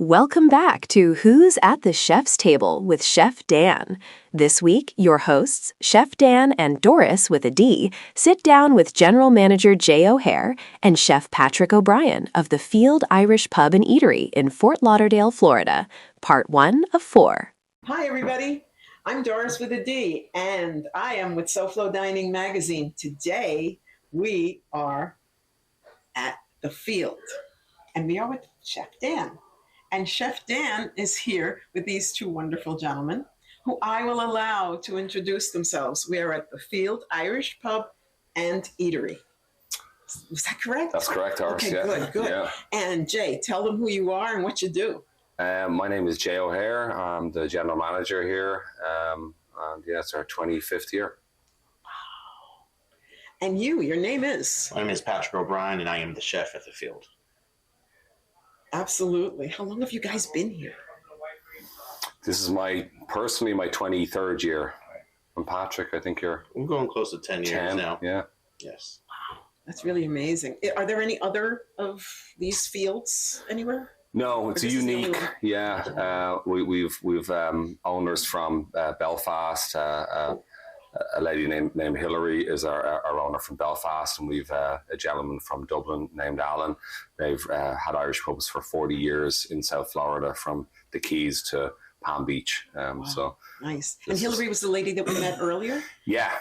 Welcome back to Who's at the Chef's Table with Chef Dan. This week, your hosts, Chef Dan and Doris WithaD, sit down with General Manager Jay O'Hare and Chef Patrick O'Brien of the Field Irish Pub and Eatery in Fort Lauderdale, Florida. Part 1 of 4. Hi, everybody. I'm Doris WithaD, and I am with SoFloDining magazine. Today, we are at the Field, and we are with Chef Dan. And Chef Dan is here with these two wonderful gentlemen who I will allow to introduce themselves. We are at the Field Irish Pub and Eatery. Was that correct? That's correct, Doris. Okay, yeah. good. Yeah. And Jay, tell them who you are and what you do. My name is Jay O'Hare. I'm the general manager here. And yeah, it's our 25th year. Wow. And your name is? My name is Patrick O'Brien, and I am the chef at the Field. Absolutely. How long have you guys been here? This is personally my 23rd year. And Patrick, I think you're... I'm going close to 10 years now. Yeah. Yes. Wow. That's really amazing. Are there any other of these fields anywhere? No, it's unique. Yeah. We've owners from Belfast. A lady named Hillary is our owner from Belfast, and we've a gentleman from Dublin named Alan. They've had Irish pubs for 40 years in South Florida, from the Keys to Palm Beach. Wow. So nice. And Hillary was the lady that we met earlier? Yeah.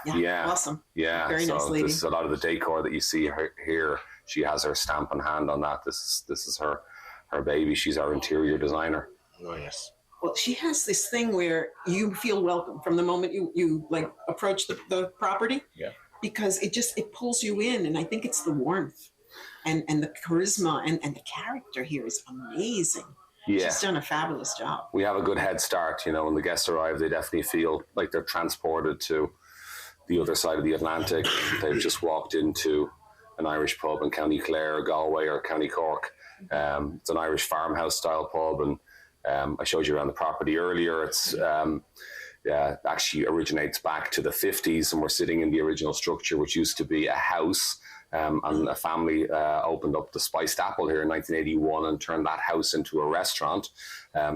Awesome. Yeah. Very nice lady. This is a lot of the decor that you see here. She has her stamp and hand on that. This is her baby. She's our interior designer. Oh, yes. Well, she has this thing where you feel welcome from the moment you like approach the property. Yeah. Because it pulls you in, and I think it's the warmth and the charisma and the character here is amazing. Yeah. She's done a fabulous job. We have a good head start. When the guests arrive, they definitely feel like they're transported to the other side of the Atlantic. They've just walked into an Irish pub in County Clare, Galway, or County Cork. It's an Irish farmhouse style pub, and I showed you around the property earlier. It's actually originates back to the 50s, and we're sitting in the original structure, which used to be a house. And a family opened up the Spiced Apple here in 1981 and turned that house into a restaurant.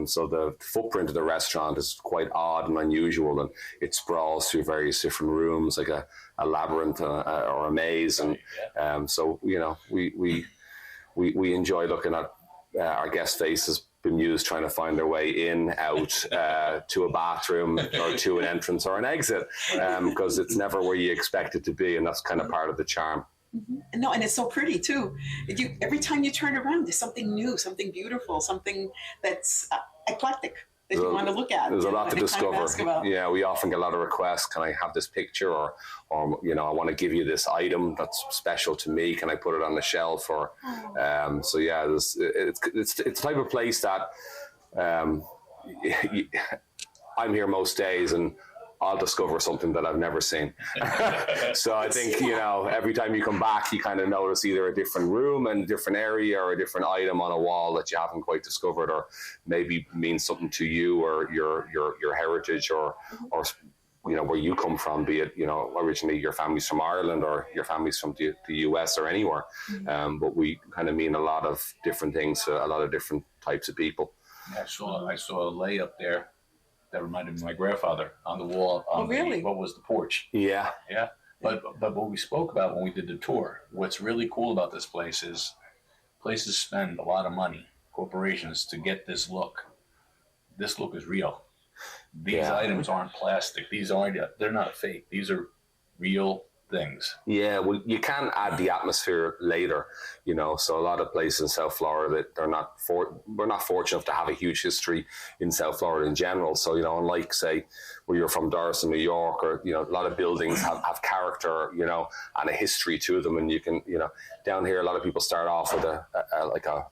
So the footprint of the restaurant is quite odd and unusual, and it sprawls through various different rooms, like a labyrinth or a maze. And so we enjoy looking at our guest faces bemused trying to find their way in, out to a bathroom or to an entrance or an exit, because it's never where you expect it to be, and that's kind of part of the charm. Mm-hmm. No, and it's so pretty too. Every time you turn around, there's something new, something beautiful, something that's eclectic that you want to look at. There's a lot to discover. Yeah, we often get a lot of requests. Can I have this picture, or I want to give you this item that's special to me. Can I put it on the shelf? Or so yeah, it's the type of place that I'm here most days, and I'll discover something that I've never seen. So I think, every time you come back, you kind of notice either a different room and a different area or a different item on a wall that you haven't quite discovered, or maybe means something to you or your heritage or where you come from, be it, originally your family's from Ireland or your family's from the US or anywhere. Mm-hmm. But we kind of mean a lot of different things to a lot of different types of people. I saw a layup there that reminded me of my grandfather on the wall. Really? What was the porch? Yeah. Yeah. But what we spoke about when we did the tour, what's really cool about this place is places spend a lot of money, corporations, to get this look. This look is real. These items aren't plastic. They're not fake. These are real things. Yeah, well, you can add the atmosphere later, so a lot of places in South Florida, we're not fortunate enough to have a huge history in South Florida in general. So, unlike, say, where you're from, Doris, in New York, or, a lot of buildings have character, and a history to them. And you can, down here, a lot of people start off with a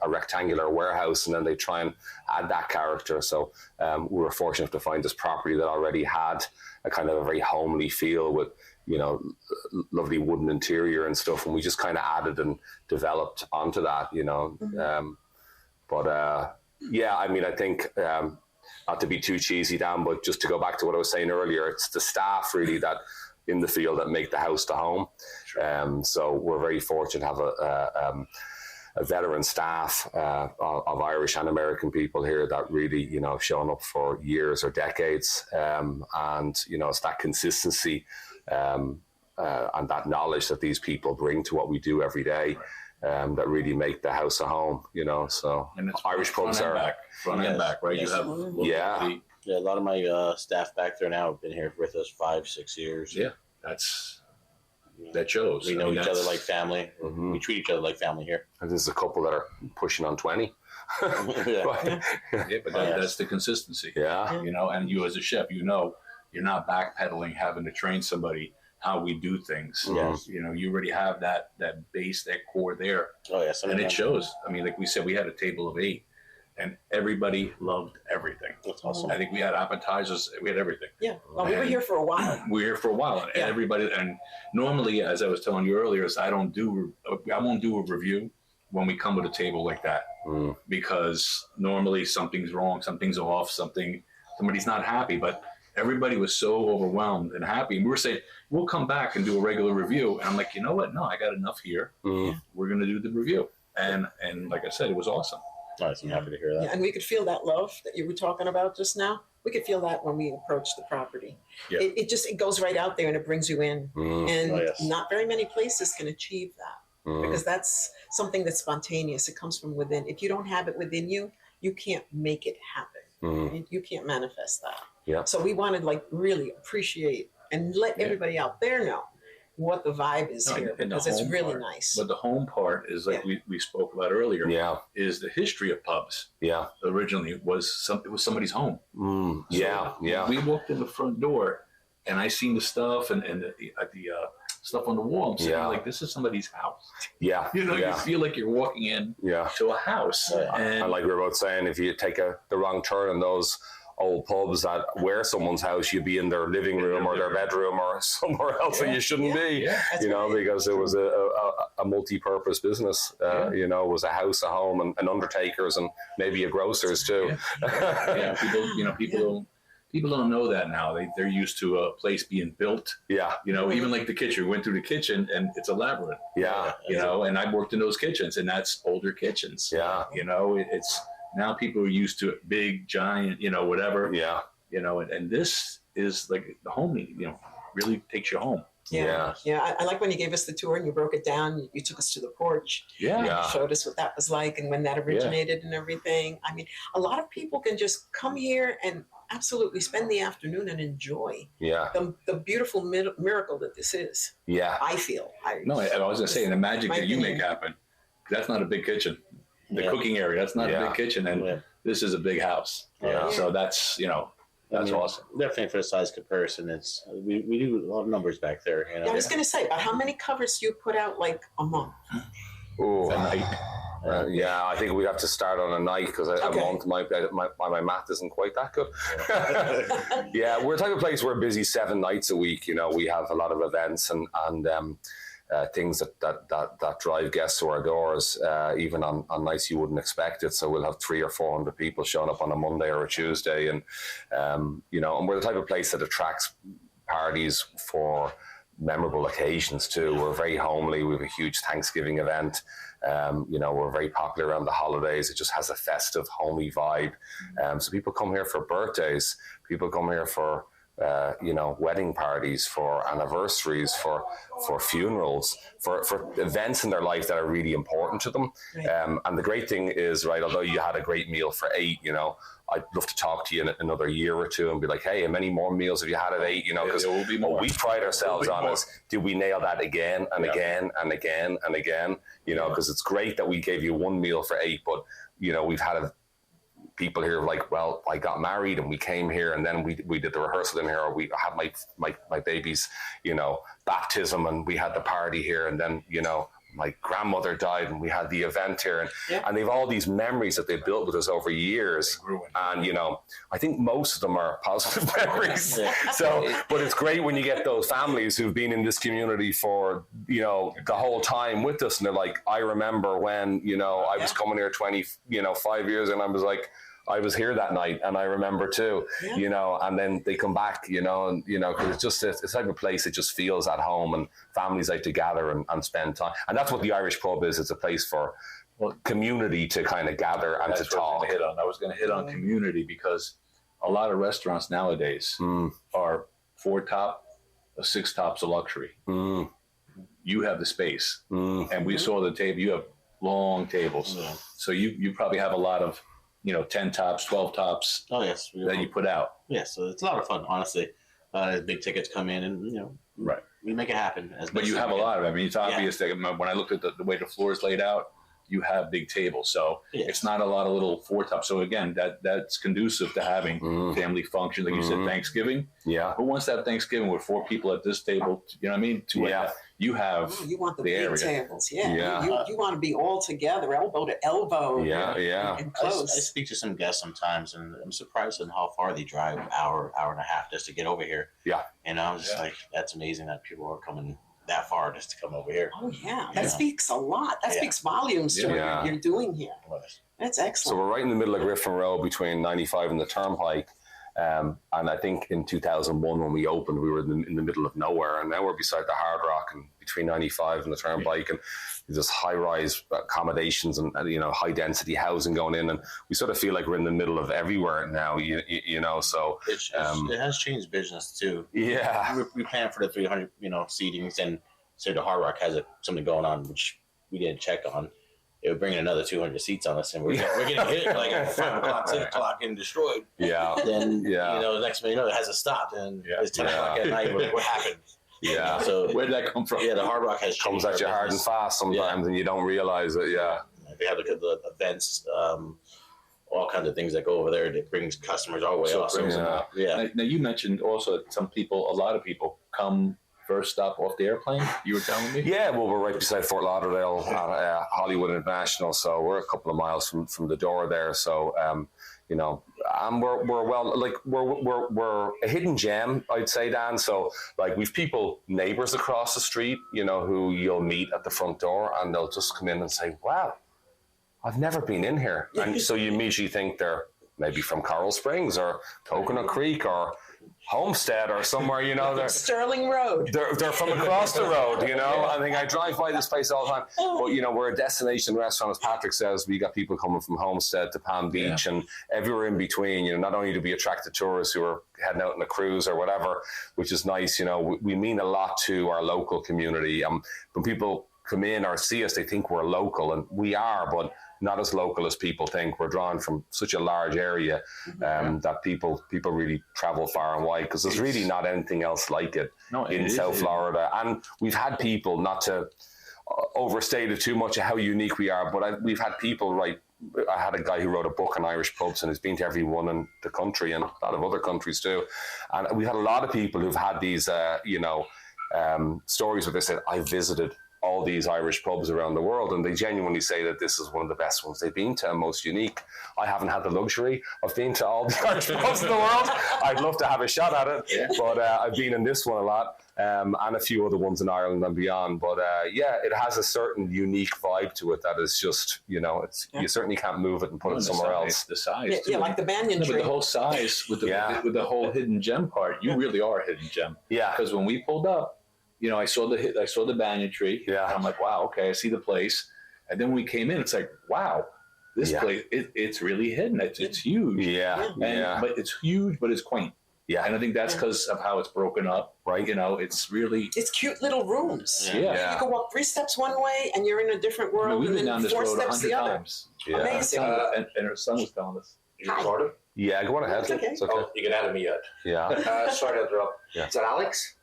rectangular warehouse, and then they try and add that character. So we were fortunate to find this property that already had a kind of a very homely feel with, lovely wooden interior and stuff, and we just kind of added and developed onto that, Mm-hmm. I think not to be too cheesy, Dan, but just to go back to what I was saying earlier, it's the staff really that in the field that make the house the home. Sure. So we're very fortunate to have a veteran staff of Irish and American people here that really, you know, have shown up for years or decades. And, you know, it's that consistency and that knowledge that these people bring to what we do every day that really make the house a home, you know. So And it's Irish pubs are front and back, right? Yes. You have Yeah. Yeah, a lot of my staff back there now have been here with us 5-6 years. Yeah, that shows. We know each other like family. Mhm. We treat each other like family here. And there's a couple that are pushing on 20. Yeah. but that's the consistency. Yeah. You know, and you as a chef, you know, you're not backpedaling, having to train somebody how we do things. Yes. You know, you already have that base, that core there, Oh yeah, and it shows. I mean, like we said, we had a table of 8, and everybody loved everything. That's awesome. I think we had appetizers, we had everything. Yeah. Well, we were here for a while. We were here for a while, and Yeah. everybody. And normally, as I was telling you earlier, is I won't do a review when we come to the table like that, because normally something's wrong, something's off, somebody's not happy. But everybody was so overwhelmed and happy, and we were saying we'll come back and do a regular review. And I'm like, you know what? No, I got enough here. We're going to do the review, and like I said, it was awesome. Nice. I'm happy to hear that. Yeah, and we could feel that love that you were talking about just now. We could feel that when we approached the property. Yeah. It goes right out there and it brings you in. And Oh, yes. not very many places can achieve that, because that's something that's spontaneous. It comes from within. If you don't have it within you, you can't make it happen. You can't manifest that. Yeah. So we wanted like really appreciate and let everybody out there know what the vibe is here, and the because it's home really part. nice. But the home part is like we spoke about earlier. Yeah. Is the history of pubs. Yeah. Originally, it was somebody's home. Yeah. Yeah. We walked in the front door, and I seen the stuff and the stuff on the wall. I'm saying, like, this is somebody's house. Yeah. You know, Yeah. you feel like you're walking in Yeah. to a house. And like we were both saying, if you take the wrong turn in those old pubs that were someone's house, you'd be in their living room or their bedroom or somewhere else that you shouldn't be, That's you know, right. because it was a multi-purpose business, you know, it was a house, a home, and undertakers, and maybe a grocer's too. People don't know that now. They're used to a place being built. Yeah. You know, even like the kitchen. We went through the kitchen, and it's a labyrinth. Yeah. You know, and I've worked in those kitchens, and that's older kitchens. Yeah. You know, it's now people are used to it, big, giant, you know, whatever. Yeah. You know, and this is like the home, you know, really takes you home. Yeah. I like when you gave us the tour and you broke it down. You took us to the porch. Yeah. Yeah. You showed us what that was like and when that originated and everything. I mean, a lot of people can just come here and absolutely spend the afternoon and enjoy Yeah. the beautiful miracle that this is. Yeah. I feel. I was going to say, the magic that you make happen, that's not a big kitchen. The cooking area, that's not a big kitchen. And this is a big house. Yeah. So that's, you know, that's awesome. Definitely for the size comparison, it's we do a lot of numbers back there. You know? Yeah, I was going to say, about how many covers do you put out like a month? Ooh. A night. Yeah, I think we have to start on a night, because a month my math isn't quite that good. Yeah, we're the type of place we're busy 7 nights a week. You know, we have a lot of events and things that drive guests to our doors, even on nights you wouldn't expect it. So we'll have 300 or 400 people showing up on a Monday or a Tuesday, and you know, and we're the type of place that attracts parties for memorable occasions too. We're very homely. We have a huge Thanksgiving event. You know, we're very popular around the holidays. It just has a festive, homey vibe. So people come here for birthdays. People come here for you know, wedding parties, for anniversaries, for funerals, for events in their life that are really important to them. Right. And the great thing is, right, although you had a great meal for 8, you know, I'd love to talk to you in another year or two and be like, hey, how many more meals have you had at 8? You know, because there will be more. what we pride ourselves on is, did we nail that again and again and again and again? You know, because it's great that we gave you 1 meal for 8, but, you know, we've had people here like, well, I got married and we came here, and then we did the rehearsal in here, or we had my baby's, you know, baptism, and we had the party here, and then, you know, my grandmother died and we had the event here, and they've all these memories that they built with us over years, and you know, I think most of them are positive memories. So, but it's great when you get those families who've been in this community for, you know, the whole time with us, and they're like, I remember when, you know, I was coming here 5 years, and I was like, I was here that night and I remember too, you know, and then they come back, you know, and, you know, because it's just it's type of place that just feels at home, and families like to gather and spend time. And that's what the Irish pub is. It's a place for community to kind of gather and to talk. I was going to hit on community because a lot of restaurants nowadays are 4 top, a 6 top's a luxury. You have the space, and we saw the table. You have long tables, so you probably have a lot of 10 tops, 12 tops. Oh yes, that you put out. Yeah, so it's a lot of fun, honestly. Big tickets come in, and right. We make it happen. But you have a lot of it. I mean, it's obvious that when I looked at the way the floor is laid out, you have big tables. So it's not a lot of little 4 tops. So again, that's conducive to having family functions. Like you said, Thanksgiving. Yeah. Who wants to have Thanksgiving with 4 people at this table? You know what I mean? You have you want the big area. tables. Yeah. You want to be all together, elbow to elbow. And close. I speak to some guests sometimes, and I'm surprised at how far they drive, hour and a half just to get over here. Yeah. And I'm just like, that's amazing that people are coming that far just to come over here. Oh yeah, that speaks a lot. That speaks volumes to what you're doing here. That's excellent. So we're right in the middle of Griffin Road between 95 and the Turnpike. And I think in 2001 when we opened, we were in the middle of nowhere, and now we're beside the Hard Rock and between 95 and the Turnpike, and there's high-rise accommodations and high-density housing going in, and we sort of feel like we're in the middle of everywhere now. So it has changed business too. Yeah, we planned for the 300 seatings, and so the Hard Rock has something going on which we didn't check on. It would bring in another 200 seats on us, and we're getting hit like at 5 o'clock, 6 o'clock, and destroyed. Yeah. Then the next minute it has to stop, and it's 10 o'clock at night. What happened? Yeah. So where did that come from? Yeah, the Hard Rock has comes at you hard and fast sometimes, and you don't realize it. Yeah. They have the events, all kinds of things that go over there that brings customers our way. Now you mentioned also that a lot of people come first stop off the airplane, you were telling me? Yeah, well, we're right beside Fort Lauderdale, Hollywood International, so we're a couple of miles from the door there. So, and we're a hidden gem, I'd say, Dan. So, like, we've neighbors across the street, who you'll meet at the front door, and they'll just come in and say, "Wow, I've never been in here," and so you immediately think they're maybe from Coral Springs or Coconut Creek or Homestead or somewhere, they're Sterling Road. They're from across the road, I think I drive by this place all the time. But we're a destination restaurant, as Patrick says. We got people coming from Homestead to Palm Beach and everywhere in between. Not only do we attract tourists who are heading out on a cruise or whatever, which is nice. We mean a lot to our local community. When people come in or see us, they think we're local, and we are, but not as local as people think. We're drawn from such a large area that people really travel far and wide, because there's really not anything else like it in South Florida. And we've had people, not to overstate it too much of how unique we are, but we've had people, I had a guy who wrote a book on Irish pubs and has been to every one in the country and a lot of other countries too. And we've had a lot of people who've had these, stories where they said, I visited all these Irish pubs around the world, and they genuinely say that this is one of the best ones they've been to and most unique. I haven't had the luxury of being to all the Irish pubs in the world. I'd love to have a shot at it, but I've been in this one a lot, and a few other ones in Ireland and beyond. But it has a certain unique vibe to it that is just, you certainly can't move it and put it somewhere else. The size, too. Like the Banyan tree. But the whole size with the whole hidden gem part, you really are a hidden gem. Yeah, because when we pulled up, I saw the banyan tree. Yeah, and I'm like, wow, okay, I see the place. And then when we came in, it's like, wow, this place, it's really hidden. It's huge. But it's huge, but it's quaint. Yeah, and I think that's because of how it's broken up. Right. It's cute little rooms. Yeah. You go walk 3 steps one way, and you're in a different world. We've been down this 4 road steps the other. times. Yeah. Amazing. And her son was telling us. You recorded? Yeah, go on ahead. It's okay. It's okay. Oh, you get out of me yet? Yeah. Sorry to interrupt. Yeah. Is that Alex?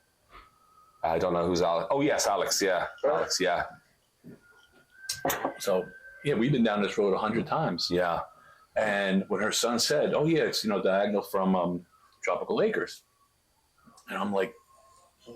I don't know who's Alex. Oh, yes, Alex. Yeah. Sure. Alex, yeah. So, we've been down this road 100 times. Yeah. And when her son said, oh, yeah, it's, diagonal from Tropical Acres. And I'm like,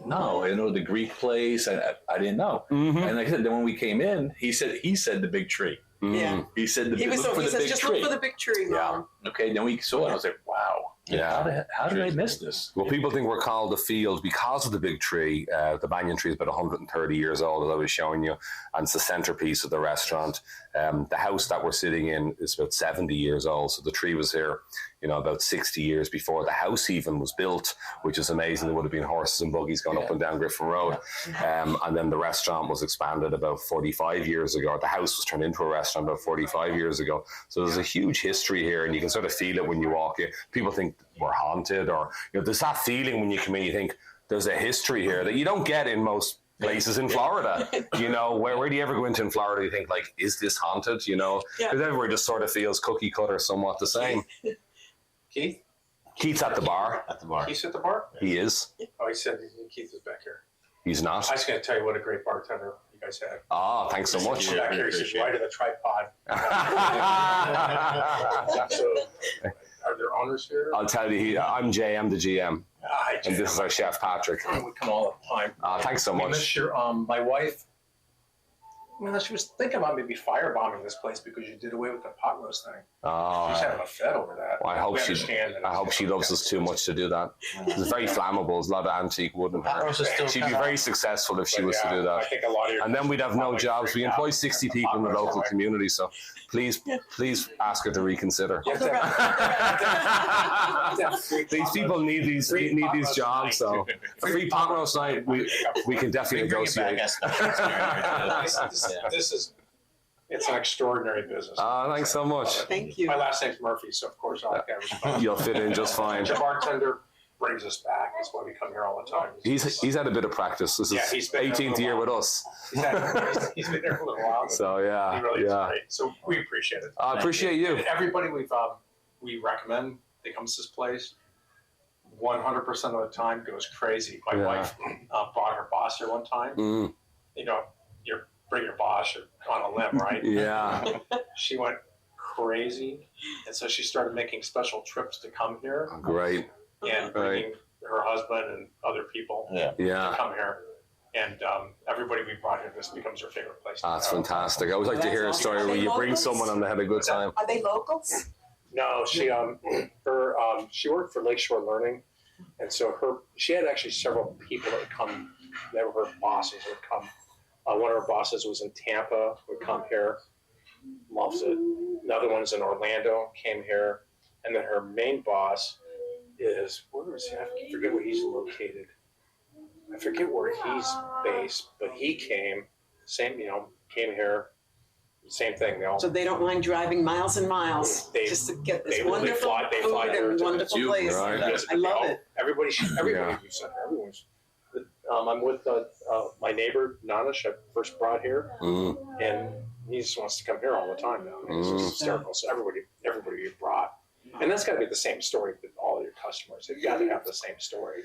no, I know the Greek place. I didn't know. Mm-hmm. And like I said, then when we came in, he said the big tree. Yeah. He said look for the big tree. Yeah. Okay, then we saw it. I was like, wow. Yeah. How did I miss this? Well, people think we're called the Field because of the big tree. The banyan tree is about 130 years old, as I was showing you, and it's the centerpiece of the restaurant. The house that we're sitting in is about 70 years old, so the tree was here, about 60 years before the house even was built, which is amazing. There would have been horses and buggies going up and down Griffin Road. And then the restaurant was expanded about 45 years ago. The house was turned into a restaurant about 45 years ago. So there's a huge history here, and you can sort of feel it when you walk in. People think we're haunted, or there's that feeling when you come in, you think there's a history here that you don't get in most places in Florida. Where do you ever go into in Florida? You think, like, is this haunted? Because everywhere just sort of feels cookie cutter, somewhat the same. Keith's at the bar. Keith's at the bar? He is. Oh, he said Keith is back here. He's not. I was going to tell you what a great bartender you guys had. Ah, thanks so much. He's back here. He said, right of the tripod. So, are there owners here? I'll tell you, I'm Jay, I'm the GM. And this is our chef, Patrick. We come all the time. Thanks so much. This year, my wife, she was thinking about maybe firebombing this place because you did away with the pot roast thing. She's having a fit over that. Well, I hope she loves us too much to do that. It's very flammable. There's a lot of antique wood in her. She'd be very successful if she was to do that. I think a lot of your and then we'd have no jobs. We employ 60 people in the local community, so please ask her to reconsider. These people need these jobs, so free pot roast night, we can definitely negotiate. It's an extraordinary business. Thanks so much. Thank you. My last name's Murphy, so of course I like that response. You'll fit in just fine. The bartender brings us back. That's why we come here all the time. He's had a bit of practice. This is 18th year with us. He's been there for a little while. So yeah, he really is great. So we appreciate it. I appreciate you. And everybody we recommend that comes to this place, 100% of the time goes crazy. My wife brought her boss here one time. You bring your boss, you're on a limb, right? Yeah. She went crazy, and so she started making special trips to come here. Great. And bringing her husband and other people to come here. And everybody we brought here, this becomes her favorite place. That's fantastic. I always like to hear a story where you bring someone and they had a good time. Are they locals? No, she worked for Lakeshore Learning, and so she had actually several people that would come. They were her bosses would come. One of her bosses was in Tampa, would come here, loves it. Another one's in Orlando, came here, and then her main boss is, where is he? I forget where he's located. I forget where he's based, but he came here. Same thing. So they don't mind driving miles and miles just to get this wonderful food and wonderful place. Right. I love it. Everybody we've sent her. Everyone's. I'm with my neighbor Nanish. I first brought here, and he just wants to come here all the time now. It's just hysterical. So everybody you brought. And that's got to be the same story with all your customers. They've got to have the same story.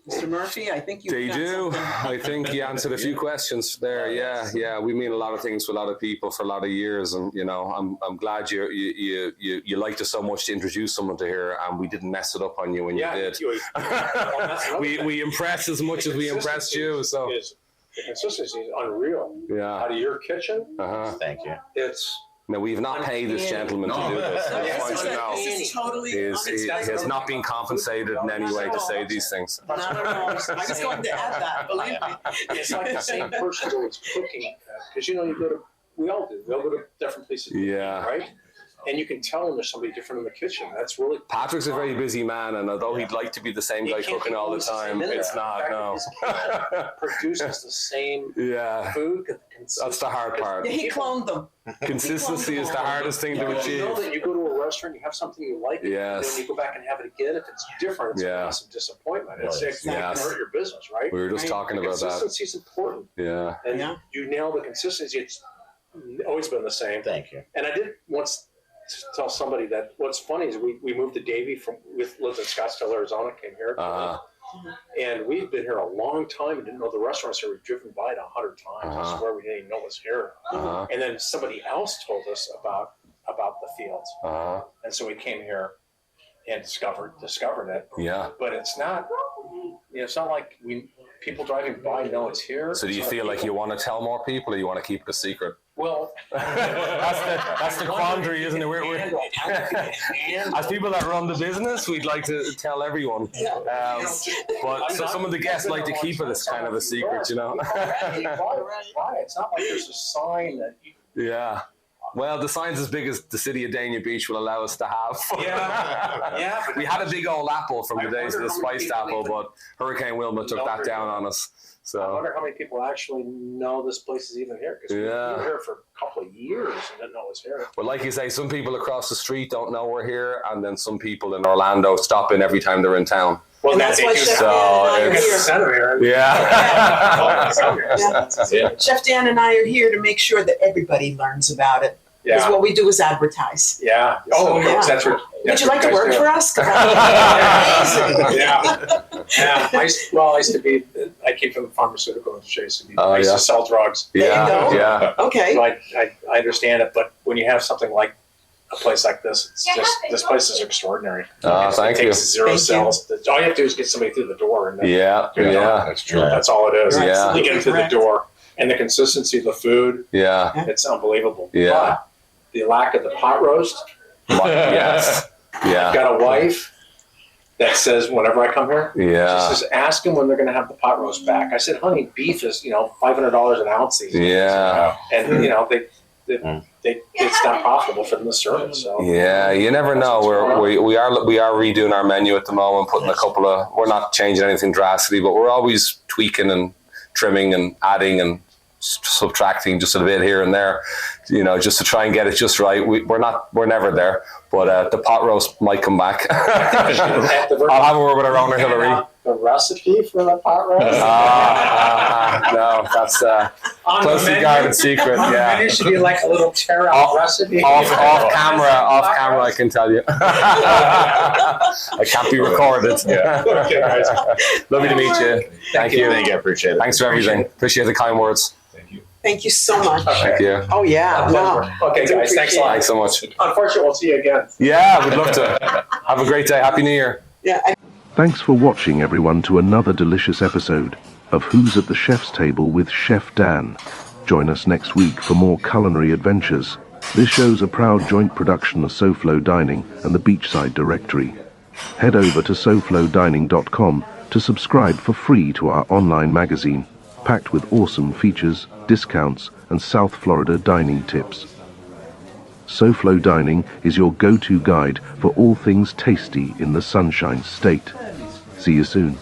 Mr. Murphy, I think they do. I think you answered a few questions there. Yeah. We mean a lot of things to a lot of people for a lot of years, and I'm glad you liked us so much to introduce someone to here, and we didn't mess it up on you when you did. We impressed as much as we impressed you. So the consistency is unreal. Yeah. Out of your kitchen. Thank you. No, we've not paid this gentleman to do this. This is totally he has not been compensated in any way to say these things. Not at all. I was going to add that, believe me. It's like the same person always cooking, because we all do. We all go to different places, right? And you can tell when there's somebody different in the kitchen. That's really Patrick's a very busy man, and although he'd like to be the same guy cooking all the time, it's not. No. Produces the same food. That's the hard part. He cloned them. Consistency is the hardest thing to achieve. You know that you go to a restaurant, you have something you like, and then you go back and have it again. If it's different, it's a massive disappointment. It can hurt your business, right? We were just talking about that. Consistency is important. Yeah. And you nail the consistency. It's always been the same. Thank you. And I did once tell somebody that what's funny is we moved to Davie lived in Scottsdale, Arizona, came here. And we've been here a long time and didn't know the restaurants here. We've driven by it 100 times. I swear we didn't even know it was here. And then somebody else told us about the fields. And so we came here and discovered it. Yeah. But it's not like people driving by know it's here. So do you feel like you want to tell more people, or you want to keep it a secret? Well, that's the quandary, isn't it? We're as people that run the business, we'd like to tell everyone. But so some of the guests like to keep it as kind of a secret, you know. Why? It's not like there's a sign that. Yeah. Well, the sign's as big as the city of Dania Beach will allow us to have. Yeah. We had a big old apple from the days of the spiced apple, but Hurricane Wilma took that down on us. I wonder how many people actually know this place is even here, because we were here for a couple of years and didn't know it was here. Well, like you say, some people across the street don't know we're here, and then some people in Orlando stop in every time they're in town. Well, and that's why Chef Dan and I are here. Chef Dan and I are here to make sure that everybody learns about it. Because what we do is advertise. Yeah. Oh, that's right. Would you like to work for us? Yeah. I used to be. I came from the pharmaceutical industry. I used to sell drugs. Yeah. Okay. So I understand it, but when you have something like a place like this, it's just this place is extraordinary. Thank you. It takes zero cells. All you have to do is get somebody through the door, and that's true. That's all it is. Yeah. You get them through the door, and the consistency of the food. Yeah. It's unbelievable. Yeah. But the lack of the pot roast. Yes. Yeah. I've got a wife that says whenever I come here, she says, ask them when they're going to have the pot roast back. I said, honey, beef is $500 an ounce these days. Yeah. And it's not profitable for them to serve it. So you never know. We are redoing our menu at the moment, putting we're not changing anything drastically, but we're always tweaking and trimming and adding and subtracting just a bit here and there, just to try and get it just right. We're never there, but the pot roast might come back. I'll have a word with our owner, Hillary. The recipe for the pot roast? No, that's closely guarded secret. Yeah, it should be like a little tear out recipe. Off camera, I can tell you. I can't be recorded. Yeah. Okay, guys. Lovely to meet you. Thank you. Thank you. I appreciate it. Thanks for everything. Appreciate the kind words. Thank you so much. Thank you. Oh, yeah. Wow. Okay, guys. Thanks a lot. Thanks so much. Unfortunately, we'll see you again. Yeah, we'd love to. Have a great day. Happy New Year. Yeah. Thanks for watching, everyone, to another delicious episode of Who's at the Chef's Table with Chef Dan. Join us next week for more culinary adventures. This show's a proud joint production of SoFloDining and the Beachside Directory. Head over to SoFloDining.com to subscribe for free to our online magazine, packed with awesome features, discounts, and South Florida dining tips. SoFloDining is your go-to guide for all things tasty in the Sunshine State. See you soon.